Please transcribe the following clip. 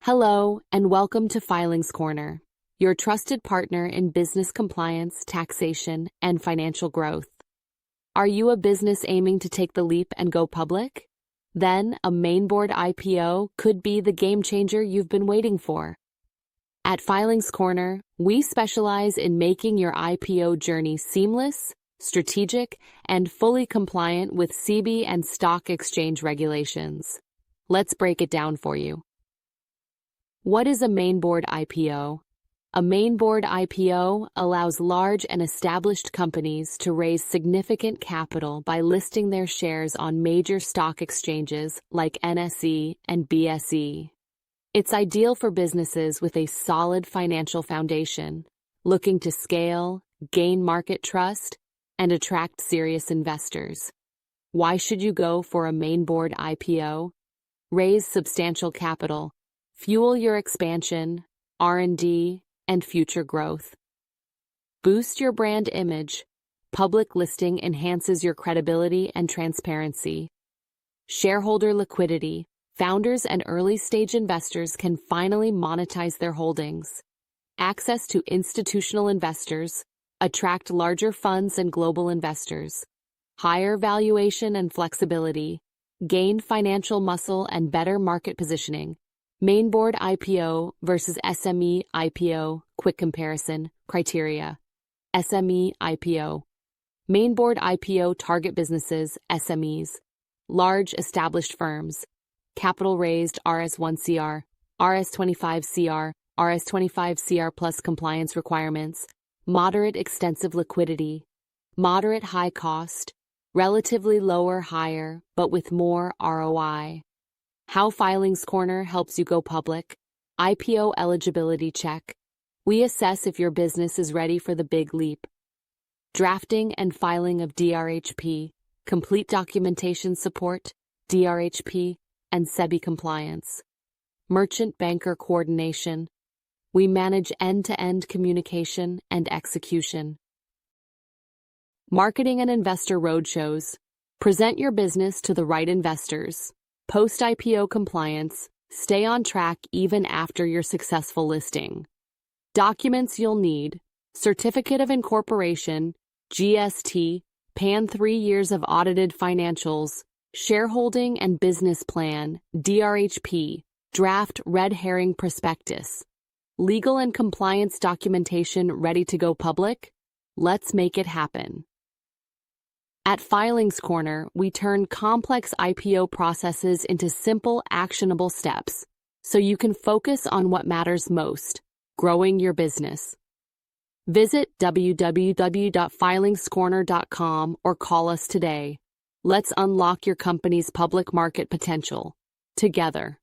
Hello, and welcome to Filings Corner, your trusted partner in business compliance, taxation, and financial growth. Are you a business aiming to take the leap and go public? Then a Main Board IPO could be the game changer you've been waiting for. At Filings Corner, we specialize in making your IPO journey seamless, strategic, and fully compliant with SEBI and stock exchange regulations. Let's break it down for you. What is a Main Board IPO? A Main Board IPO allows large and established companies to raise significant capital by listing their shares on major stock exchanges like NSE and BSE. It's ideal for businesses with a solid financial foundation, looking to scale, gain market trust, and attract serious investors. Why should you go for a Main Board IPO? Raise substantial capital. Fuel your expansion, R&D, and future growth. Boost your brand image. Public listing enhances your credibility and transparency. Shareholder liquidity. Founders and early-stage investors can finally monetize their holdings. Access to institutional investors. Attract larger funds and global investors. Higher valuation and flexibility. Gain financial muscle and better market positioning. Main Board IPO versus SME IPO. Quick comparison. Criteria. SME IPO. Main Board IPO target businesses, SMEs. Large established firms. Capital raised RS1CR, RS25CR, RS25CR plus compliance requirements. Moderate extensive liquidity. Moderate high cost. Relatively lower higher, but with more ROI. How Filings Corner helps you go public. IPO eligibility check. We assess if your business is ready for the big leap. Drafting and filing of DRHP, complete documentation support, DRHP, and SEBI compliance. Merchant banker coordination. We manage end-to-end communication and execution. Marketing and investor roadshows. Present your business to the right investors. Post-IPO compliance, stay on track even after your successful listing. Documents you'll need: Certificate of Incorporation, GST, PAN 3 years of audited financials, Shareholding and Business Plan, DRHP, Draft Red Herring Prospectus. Legal and compliance documentation ready to go public? Let's make it happen. At Filings Corner, we turn complex IPO processes into simple, actionable steps, so you can focus on what matters most: growing your business. Visit www.filingscorner.com or call us today. Let's unlock your company's public market potential together.